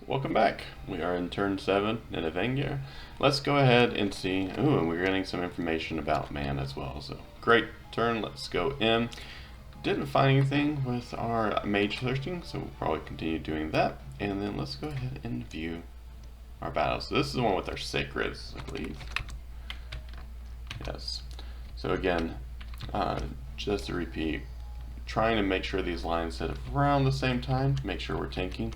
Welcome back. We are in turn 7, Nidavangr. Let's go ahead and see. Ooh, and we're getting some information about man as well. So, great turn. Let's go in. Didn't find anything with our mage searching, so we'll probably continue doing that. And then let's go ahead and view our battles. So this is the one with our sacreds, I believe. Yes. So again, just to repeat, trying to make sure these lines sit around the same time, make sure we're tanking.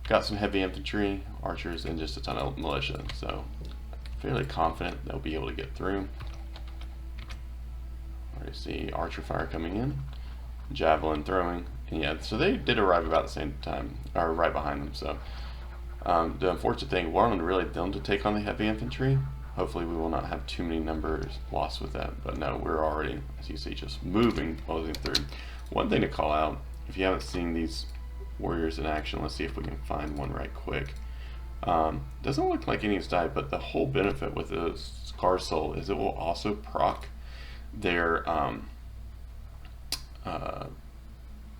Got some heavy infantry, archers, and just a ton of militia, so fairly confident they'll be able to get through. Already see archer fire coming in, javelin throwing, and yeah, so they did arrive about the same time, or right behind them. So the unfortunate thing, Warland really them to take on the heavy infantry. Hopefully we will not have too many numbers lost with that, but no, we're already, as you see, just moving, closing through. One thing to call out, if you haven't seen these warriors in action, let's see if we can find one right quick. Doesn't look like any's died, but the whole benefit with the Scar Soul is it will also proc their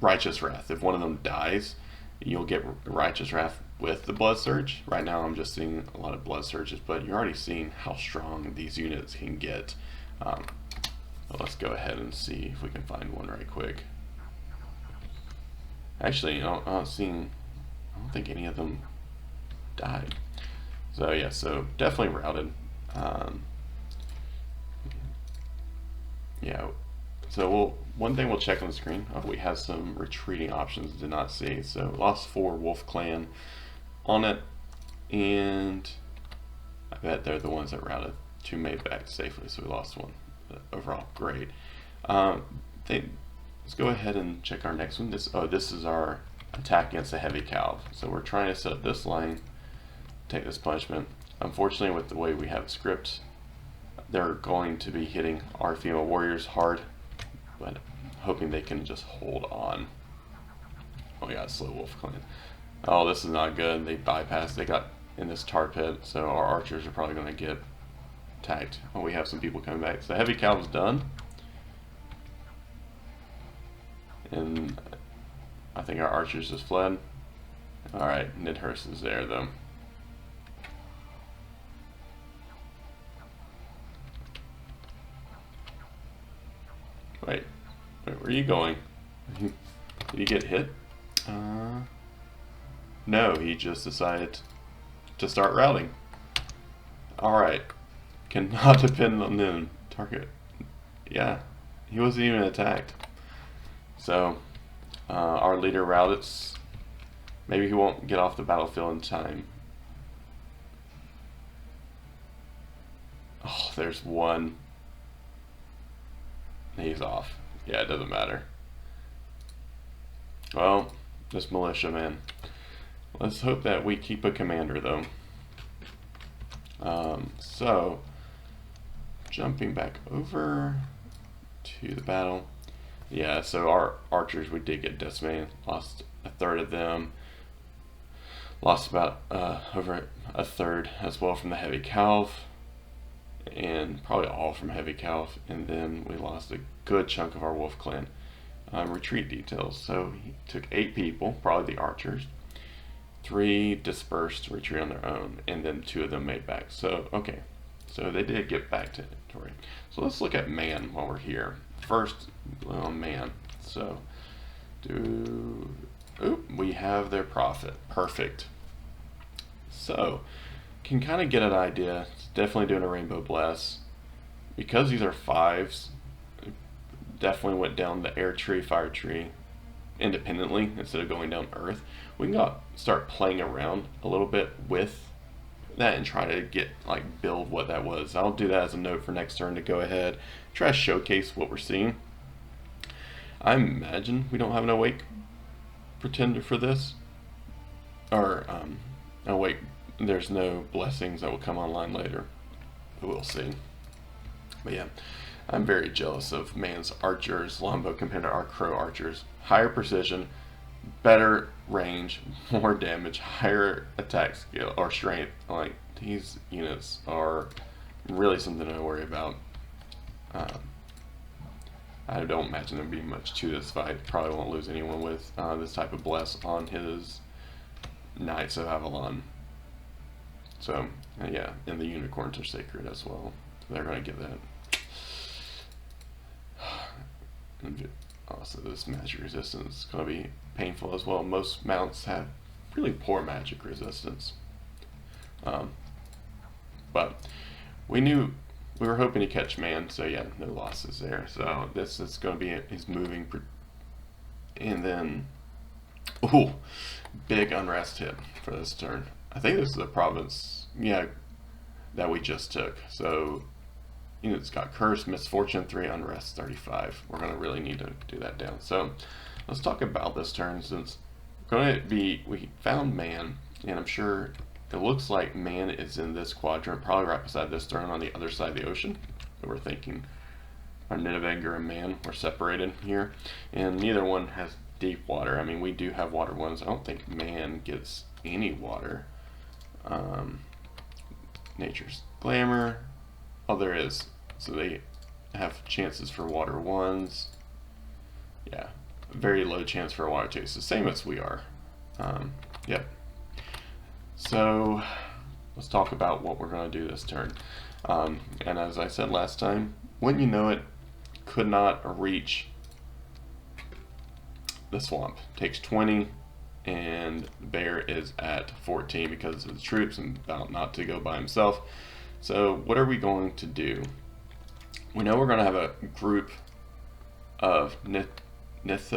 Righteous Wrath. If one of them dies, you'll get Righteous Wrath with the Blood Surge. Right now I'm just seeing a lot of Blood Surges, but you're already seeing how strong these units can get. Let's go ahead and see if we can find one right quick. Actually, I'm not seeing, I don't think any of them died. So yeah, so definitely routed. Yeah, so one thing we'll check on the screen, we have some retreating options, did not see. So lost 4 Wolf Clan on it, and I bet they're the ones that routed 2 made back safely, so we lost 1. But overall, great. Let's go ahead and check our next one. This is our attack against the heavy calv. So we're trying to set up this line, take this punishment. Unfortunately, with the way we have script, they're going to be hitting our female warriors hard, but hoping they can just hold on. Oh yeah, slow wolf clan. Oh, this is not good. They bypassed. They got in this tar pit, so our archers are probably going to get attacked. Oh, we have some people coming back. So heavy calv is done. And I think our archers just fled. Alright, Nidhurst is there though. Wait, where are you going? Did he get hit? No, he just decided to start routing. Alright, cannot depend on them. Target. Yeah, he wasn't even attacked. So, our leader routed. Maybe he won't get off the battlefield in time. Oh, there's one. He's off. Yeah, it doesn't matter. Well, this militia, man. Let's hope that we keep a commander, though. So, jumping back over to the battle. Yeah, so our archers, we did get decimated. Lost a third of them. Lost about over a third as well from the heavy calv. And probably all from heavy calv. And then we lost a good chunk of our wolf clan. Retreat details. So he took 8 people, probably the archers. 3 dispersed, retreat on their own. And then 2 of them made back. So, okay. So they did get back to inventory. So let's look at man while we're here. First, man. So, we have their profit. Perfect. So, can kind of get an idea. It's definitely doing a rainbow bless. Because these are 5s, definitely went down the air tree, fire tree independently instead of going down earth. We can start playing around a little bit with that and try to build what that was. I'll do that as a note for next turn to go ahead, try to showcase what we're seeing. I imagine we don't have an awake pretender for this, or oh wait, there's no blessings that will come online later. We'll see. But yeah, I'm very jealous of man's archers, longbow compared to our crow archers. Higher precision, better range, more damage, higher attack skill or strength. Like, these units are really something to worry about. I don't imagine there being much to this fight. Probably won't lose anyone with this type of bless on his Knights of Avalon. So, yeah, and the unicorns are sacred as well. They're going to get that. And also, this magic resistance is going to be painful as well. Most mounts have really poor magic resistance. But we were hoping to catch man, so yeah, no losses there. So this is going to be his moving, and then, ooh, big unrest hit for this turn. I think this is a province, yeah, that we just took. So, it's got curse, misfortune 3, unrest 35. We're going to really need to do that down. So let's talk about this turn, since we found man, and I'm sure it looks like man is in this quadrant, probably right beside this throne on the other side of the ocean. So we're thinking our Nidavangr and man were separated here, and neither one has deep water. I mean, we do have water ones. I don't think man gets any water. Nature's glamour. Oh, there is. So they have chances for water ones. Yeah, very low chance for water two. So same as we are. Yep. So let's talk about what we're going to do this turn. And as I said last time, when you know it, could not reach the swamp. Takes 20, and the bear is at 14 because of the troops and about not to go by himself. So what are we going to do? We know we're going to have a group of Nibeth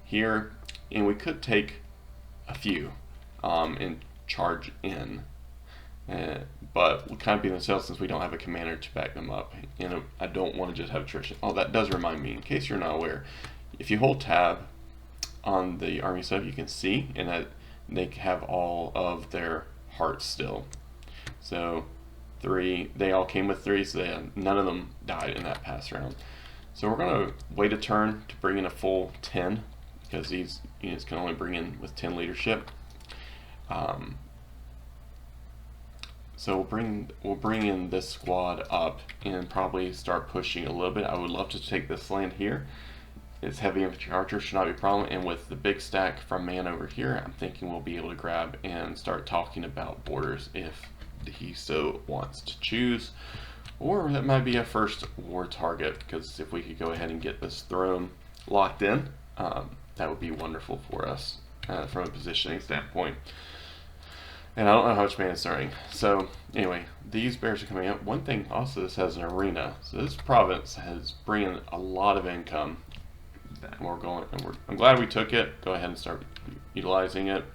here, and we could take a few and charge in. But we'll kind of be themselves since we don't have a commander to back them up. And I don't want to just have attrition. Oh, that does remind me, in case you're not aware, if you hold tab on the army stuff, you can see, and that they have all of their hearts still. So 3, they all came with 3, so none of them died in that pass round. So we're going to wait a turn to bring in a full 10, because these units can only bring in with 10 leadership. So we'll bring in this squad up and probably start pushing a little bit. I would love to take this land here. Its heavy infantry archer should not be a problem, and with the big stack from man over here, I'm thinking we'll be able to grab and start talking about borders if he so wants to choose. Or that might be a first war target, because if we could go ahead and get this throne locked in, that would be wonderful for us from a positioning standpoint. And I don't know how much man is starting. So anyway, these bears are coming up. One thing also, this has an arena. So this province has bringing a lot of income. And I'm glad we took it. Go ahead and start utilizing it.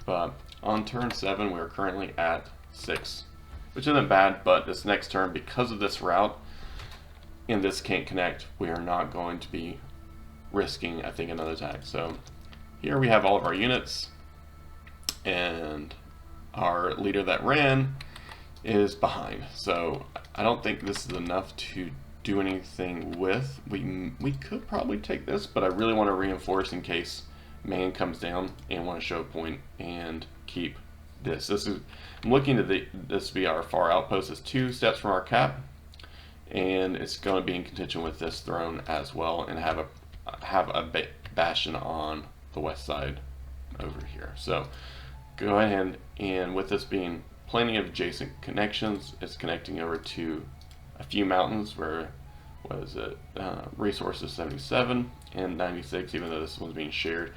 But on turn 7, we're currently at 6, which isn't bad. But this next turn, because of this route, and this can't connect, we are not going to be risking, I think, another attack. So here we have all of our units, and our leader that ran is behind. So I don't think this is enough to do anything with. We could probably take this, but I really want to reinforce in case man comes down and want to show a point and keep this. I'm looking at this to be our far outpost. It's 2 steps from our cap, and it's going to be in contention with this throne as well, and have a bastion on the west side over here. So go ahead, and with this being plenty of adjacent connections, it's connecting over to a few mountains where, what is it, resources 77 and 96, even though this one's being shared.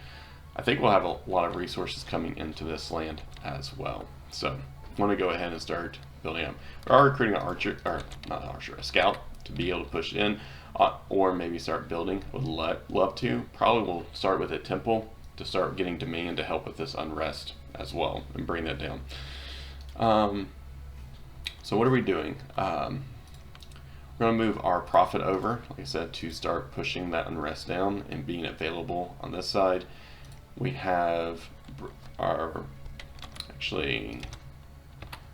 I think we'll have a lot of resources coming into this land as well. So I want to go ahead and start building up. We are recruiting an archer, or not an archer, a scout to be able to push in, or maybe start building. Would love to. Probably we'll start with a temple to start getting demand to help with this unrest as well and bring that down. So what are we doing? We're going to move our profit over, like I said, to start pushing that unrest down and being available on this side. We have our, actually,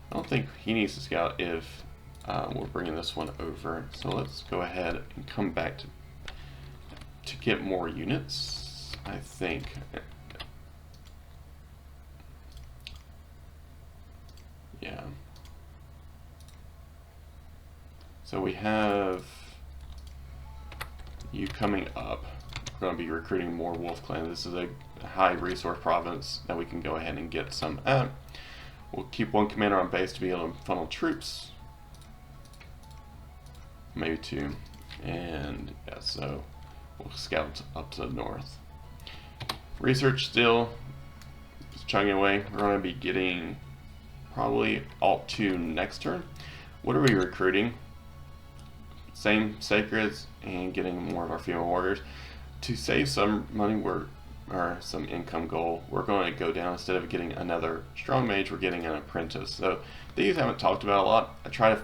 I don't think he needs to scout if we're bringing this one over. So let's go ahead and come back to get more units, I think. Yeah. So we have you coming up. we're going to be recruiting more wolf clans. This is a high resource province that we can go ahead and get some at. We'll keep one commander on base to be able to funnel troops. Maybe two. And yeah, so we'll scout up to the north. Research still just chugging away. We're going to be getting probably Alt 2 next turn. What are we recruiting? Same sacreds and getting more of our female warriors. To save some money, or some income goal, we're going to go down, instead of getting another strong mage, we're getting an apprentice. So these I haven't talked about a lot. I tried to,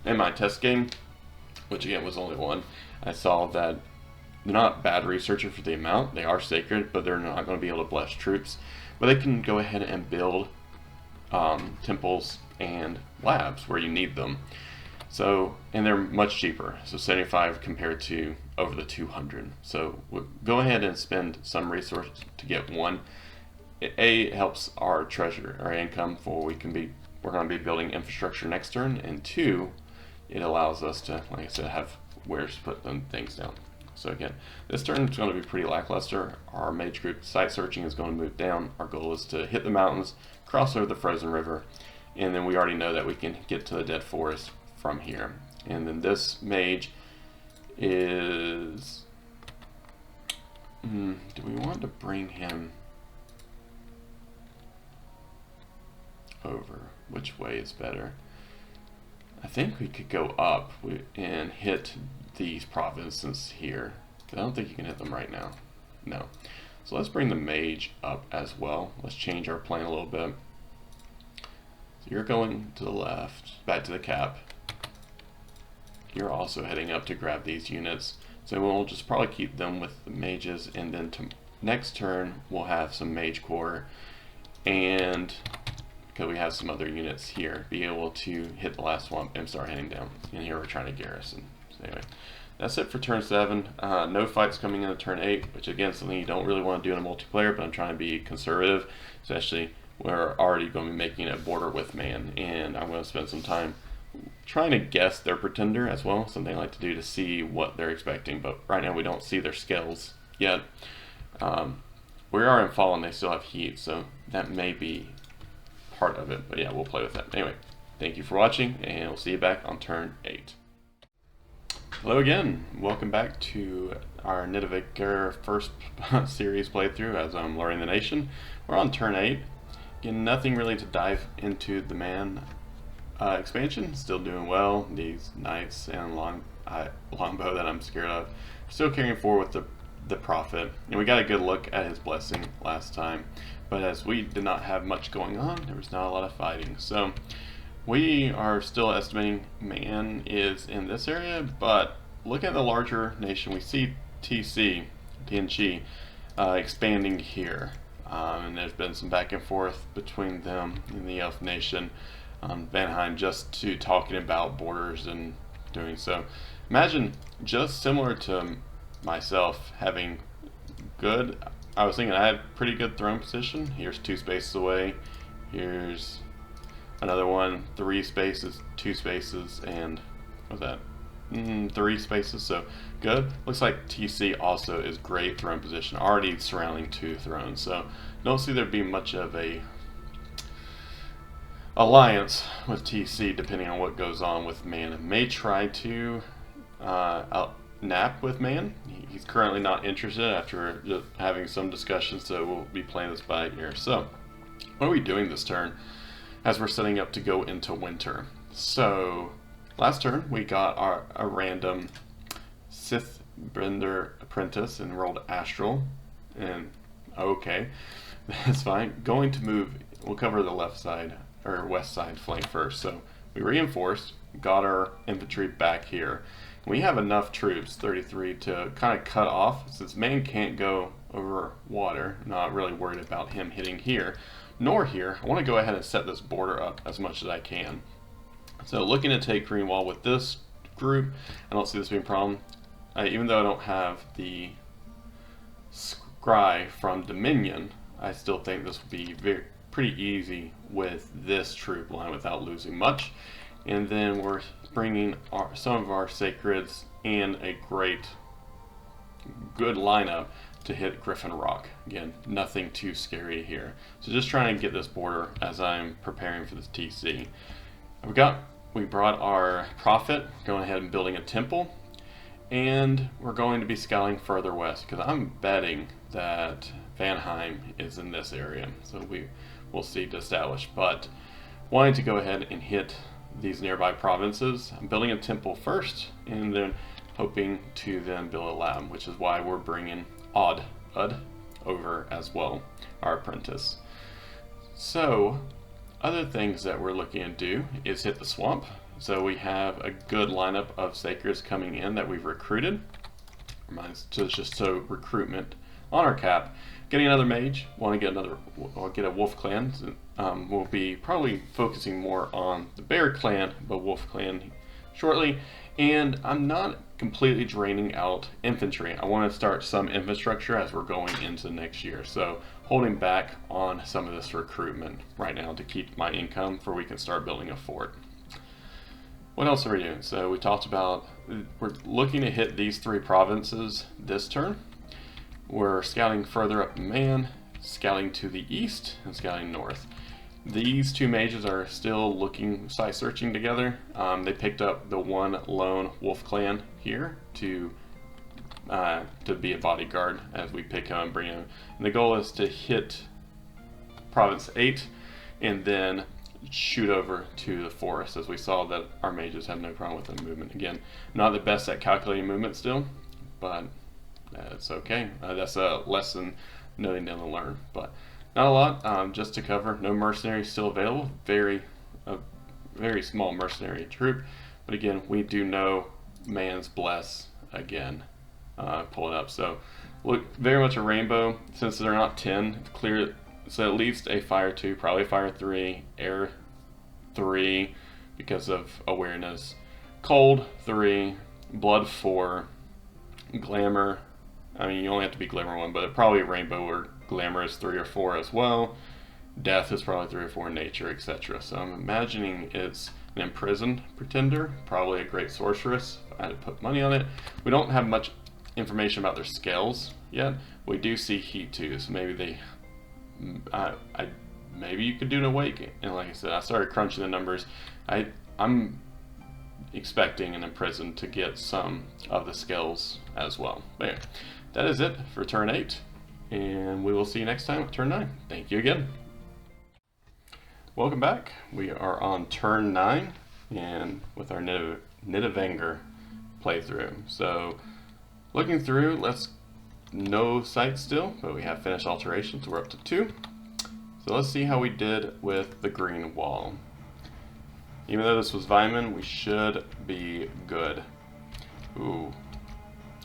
in my test game, which again was only one, I saw that they're not bad researcher for the amount. They are sacred, but they're not going to be able to bless troops. But they can go ahead and build temples and labs where you need them. So, and they're much cheaper. So 75 compared to over the 200. So we'll go ahead and spend some resources to get one. It helps our treasure, our income, for we're going to be building infrastructure next turn, and two, it allows us to, like I said, have where to put them things down. So again, this turn is going to be pretty lackluster. Our mage group site searching is going to move down. Our goal is to hit the mountains, cross over the frozen river, and then we already know that we can get to the dead forest from here. And then this mage is, do we want to bring him over? Which way is better? I think we could go up and hit these provinces here. I don't think you can hit them right now. No. So let's bring the mage up as well. Let's change our plan a little bit. So you're going to the left, back to the cap. You're also heading up to grab these units. So we'll just probably keep them with the mages, and then next turn we'll have some mage core, and because we have some other units here, be able to hit the last one and start heading down. And here we're trying to garrison. So anyway, that's it for turn 7. No fights coming into turn 8, which again, something you don't really want to do in a multiplayer, but I'm trying to be conservative, especially we're already going to be making a border with man, and I'm going to spend some time trying to guess their pretender as well, something I like to do to see what they're expecting, but right now we don't see their skills yet. We are in fall and they still have heat, so that may be part of it, but yeah, we'll play with that. Anyway, thank you for watching, and we'll see you back on turn 8. Hello again, welcome back to our Nidavangr first series playthrough as I'm luring the nation. We're on turn 8. Again, nothing really to dive into the man expansion. Still doing well. These knights and longbow that I'm scared of. Still carrying forward with the prophet, and we got a good look at his blessing last time. But as we did not have much going on, there was not a lot of fighting. So we are still estimating man is in this area, but look at the larger nation. We see TC, Ch'i, expanding here. And there's been some back and forth between them and the elf nation. Vanheim just to talking about borders and doing so. Imagine just similar to myself having good, I was thinking I had pretty good throne position. Here's 2 spaces away. Here's another one, 3 spaces, 2 spaces, and what's that? 3 spaces, so good. Looks like TC also is great throne position, already surrounding 2 thrones, so don't see there being much of a alliance with TC depending on what goes on with man. May try to nap with man. He's currently not interested after just having some discussions, so we'll be playing this by ear. So what are we doing this turn as we're setting up to go into winter? So last turn we got a random Sith Bender apprentice and rolled Astral, and okay, that's fine. Going to move, we'll cover the left side or west side flank first. So we reinforced, got our infantry back here. We have enough troops, 33, to kind of cut off, since man can't go over water. Not really worried about him hitting here, nor here. I want to go ahead and set this border up as much as I can. So looking to take green wall with this group, I don't see this being a problem. Even though I don't have the scry from Dominion, I still think this will be pretty easy with this troop line without losing much. And then we're bringing some of our sacreds and a great good lineup to hit Griffin Rock. Again, nothing too scary here. So just trying to get this border as I'm preparing for this TC. We brought our prophet, going ahead and building a temple, and we're going to be scouting further west because I'm betting that Vanheim is in this area. So we'll see to establish, but wanting to go ahead and hit these nearby provinces. I'm building a temple first, and then hoping to then build a lab, which is why we're bringing Ud over as well, our apprentice. So other things that we're looking to do is hit the swamp. So we have a good lineup of Sacreds coming in that we've recruited. Just so recruitment on our cap. Getting another mage, want to get a wolf clan. We'll be probably focusing more on the bear clan, but wolf clan shortly. And I'm not completely draining out infantry. I want to start some infrastructure as we're going into next year. So holding back on some of this recruitment right now to keep my income for we can start building a fort. What else are we doing? So we talked about we're looking to hit these 3 provinces this turn. We're scouting further up the Man, scouting to the east, and scouting north. These 2 mages are still site searching together. They picked up the one lone wolf clan here to be a bodyguard as we pick him and bring him. And the goal is to hit Province 8 and then shoot over to the forest, as we saw that our mages have no problem with the movement. Again, not the best at calculating movement still, but it's okay. That's a lesson noting down to learn, but not a lot. Just to cover, no mercenaries still available. Very small mercenary troop, but again, we do know man's bless again. Pull it up. So look, very much a rainbow. Since they're not 10, it's clear. So at least a fire 2, probably fire 3, air 3 because of awareness, cold 3, blood 4, glamour. I mean, you only have to be glamour 1, but probably rainbow or glamour is 3 or 4 as well. Death is probably 3 or 4 in nature, etc. So I'm imagining it's an imprisoned pretender, probably a great sorceress. If I had to put money on it. We don't have much information about their scales yet. We do see heat too, so maybe maybe you could do an awake. And like I said, I started crunching the numbers. I'm expecting an imprisoned to get some of the skills as well. But anyway, that is it for turn 8, and we will see you next time at turn 9. Thank you again. Welcome back. We are on turn 9 and with our Nidavangr playthrough. So looking through, no sites still, but we have finished alterations, so we're up to 2. So let's see how we did with the green wall. Even though this was Vyman, we should be good. Ooh,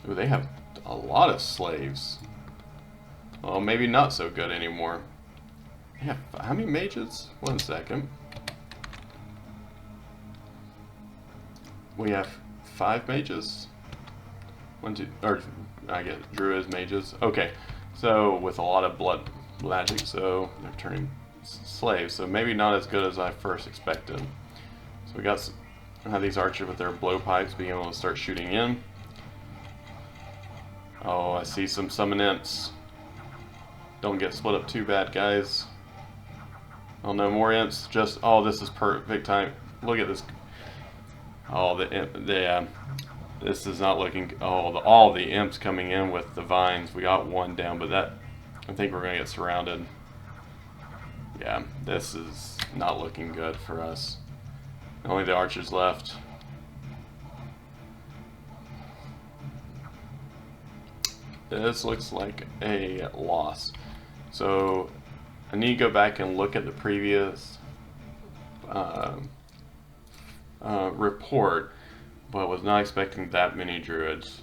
they have a lot of slaves. Well, maybe not so good anymore. They have how many mages? 1 second. We have 5 mages. 1, 2, or I guess druids, mages. Okay, so with a lot of blood magic, so they're turning slaves. So maybe not as good as I first expected. So we have these archers with their blowpipes being able to start shooting in. Oh, I see some summon imps. Don't get split up too bad, guys. Oh no, more imps. Oh, this is perfect time. Look at this. Oh, this is not looking. Oh, all the imps coming in with the vines. We got 1 down, but I think we're gonna get surrounded. Yeah, this is not looking good for us. Only the archers left. This looks like a loss. So I need to go back and look at the previous report, but was not expecting that many druids.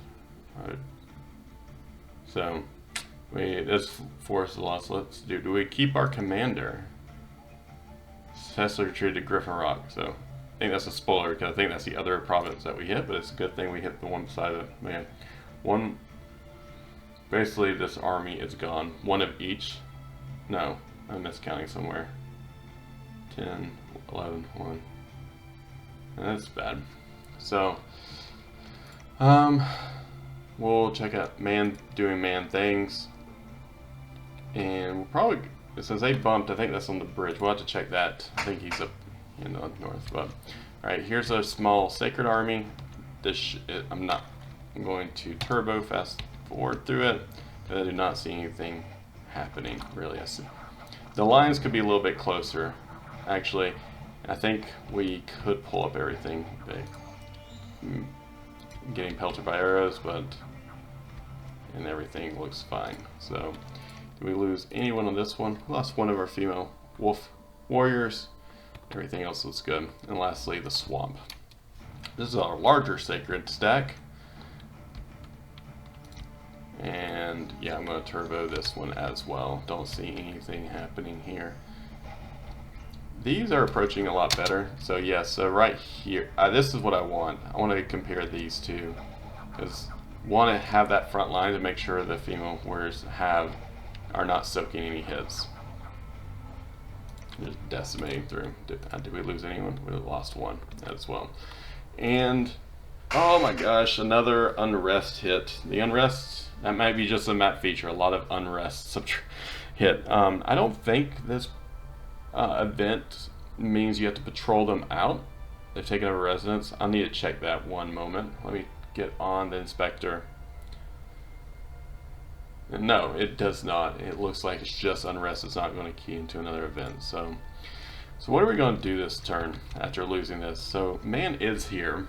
So this forced a loss. Do we keep our commander? Successfully retreated to Griffin Rock. So I think that's a spoiler because I think that's the other province that we hit, but it's a good thing we hit the one side of it. Man, basically this army is gone. 1 of each. No, I'm miscounting somewhere. 10, 11, 1. That's bad. So, we'll check out man doing man things. And we'll probably, since they bumped, I think that's on the bridge. We'll have to check that. I think he's up in the north. But alright, here's a small sacred army. I'm going to turbo fast forward through it, but I do not see anything happening really. The lines could be a little bit closer. Actually, I think we could pull up everything. Getting pelted by arrows, and everything looks fine. So, did we lose anyone on this one? We lost one of our female wolf warriors. Everything else looks good. And lastly, the swamp. This is our larger sacred stack. And yeah, I'm going to turbo this one as well. Don't see anything happening here. These are approaching a lot better. So yes, so right here, this is what I want. I want to compare these two, because I want to have that front line to make sure the female warriors are not soaking any hits. Just decimating through. Did we lose anyone? We lost one as well. And oh my gosh, another unrest hit. The unrest, that might be just a map feature. A lot of unrest hit. I don't think this event means you have to patrol them out. They've taken over residence. I'll need to check that one moment. Let me get on the inspector. And no, it does not. It looks like it's just unrest. It's not going to key into another event. So what are we going to do this turn after losing this? So man is here,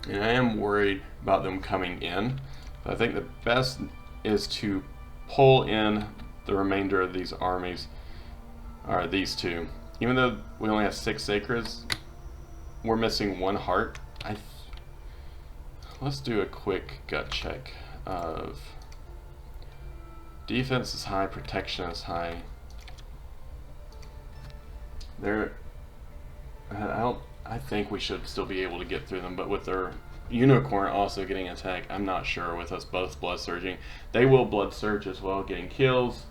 and I am worried about them coming in. But I think the best is to pull in the remainder of these armies, or these two. Even though we only have 6 sacreds, we're missing 1 heart. Let's do a quick gut check of defense is high, protection is high. I think we should still be able to get through them, but with their unicorn also getting attacked, I'm not sure. With us both blood surging, they will blood surge as well, getting kills.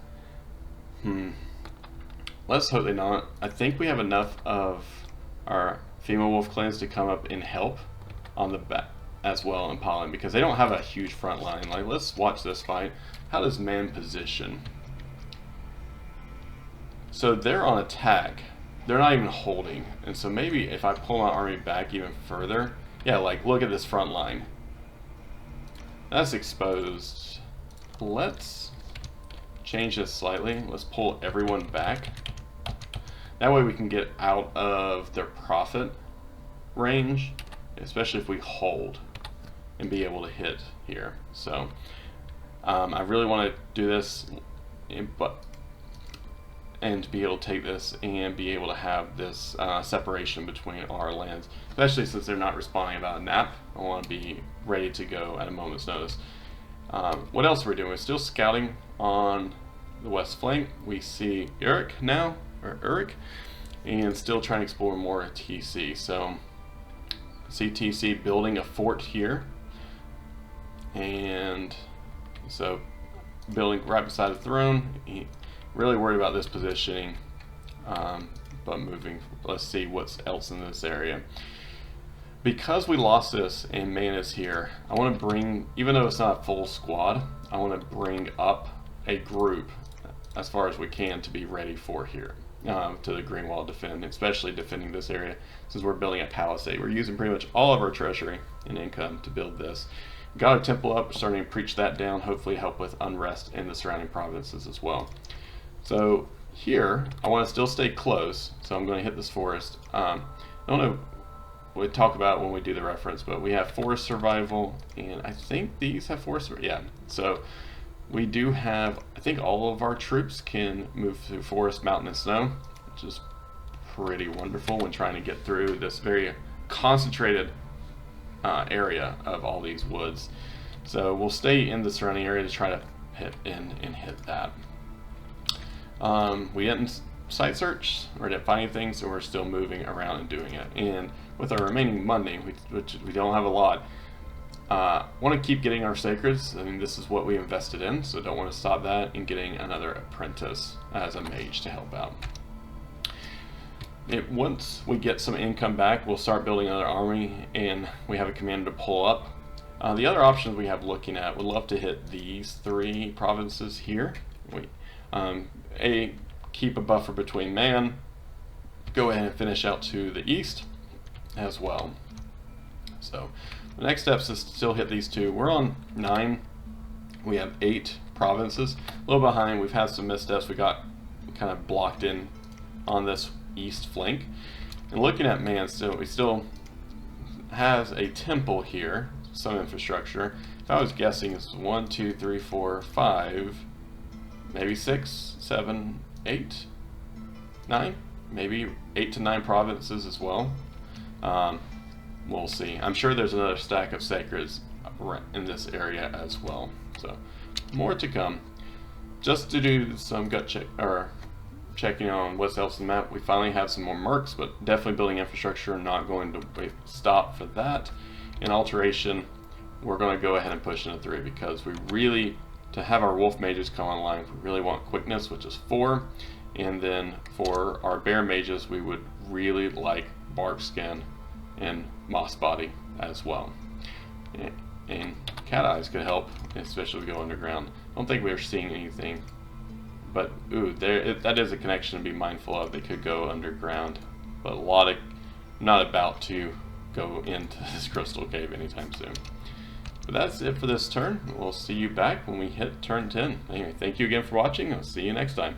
Let's hope they not. I think we have enough of our female wolf clans to come up and help on the back as well in Pollen, because they don't have a huge front line. Like, let's watch this fight. How does man position? So they're on attack. They're not even holding. And so maybe if I pull my army back even further, yeah, like look at this front line. That's exposed. Let's change this slightly. Let's pull everyone back. That way we can get out of their profit range, especially if we hold and be able to hit here. So I really want to do this, and to be able to take this and be able to have this separation between our lands, especially since they're not responding about a nap. I want to be ready to go at a moment's notice. What else are we doing? We're still scouting on the west flank. We see Eric now, or Eric, and still trying to explore more TC. So see TC building a fort here, and so building right beside the throne. Really worried about this positioning, but moving. Let's see what's else in this area. Because we lost this and man is here, I want to bring, even though it's not a full squad, I want to bring up a group as far as we can to be ready for here, to the Green Wall defend, especially defending this area since we're building a palisade. We're using pretty much all of our treasury and income to build this. Got a temple up, starting to preach that down, hopefully help with unrest in the surrounding provinces as well. So here, I want to still stay close, so I'm going to hit this forest. I don't know, we'll talk about when we do the reference, but we have forest survival, and I think these have forest, yeah. So we do have, I think all of our troops can move through forest, mountain, and snow, which is pretty wonderful when trying to get through this very concentrated area of all these woods. So we'll stay in the surrounding area to try to hit in and hit that. We didn't site search or didn't find anything, so we're still moving around and doing it. And with our remaining money, which we don't have a lot, want to keep getting our sacreds. I mean, this is what we invested in, so don't want to stop that, and getting another apprentice as a mage to help out. Once we get some income back, we'll start building another army, and we have a commander to pull up The other options we have looking at, would love to hit these 3 provinces here. Keep a buffer between man, go ahead and finish out to the east as well. So the next steps is to still hit these 2. We're on 9. We have 8 provinces. A little behind. We've had some missteps. We got kind of blocked in on this east flank. And looking at man, we still has a temple here, some infrastructure. If I was guessing, it's 1, 2, 3, 4, 5, maybe 6, 7, 8, 9, maybe 8 to 9 provinces as well. We'll see. I'm sure there's another stack of sacreds in this area as well. So more to come. Just to do some gut check or checking on what's else in the map, we finally have some more mercs, but definitely building infrastructure. Not going to stop for that. In alteration, we're going to go ahead and push into 3 because we really, to have our wolf mages come online, we really want quickness, which is 4. And then for our bear mages, we would really like bark skin and moss body as well. And cat eyes could help, especially if we go underground. I don't think we're seeing anything, but ooh, that is a connection to be mindful of. They could go underground, but I'm not about to go into this crystal cave anytime soon. But that's it for this turn. We'll see you back when we hit turn 10. Anyway, thank you again for watching. I'll see you next time.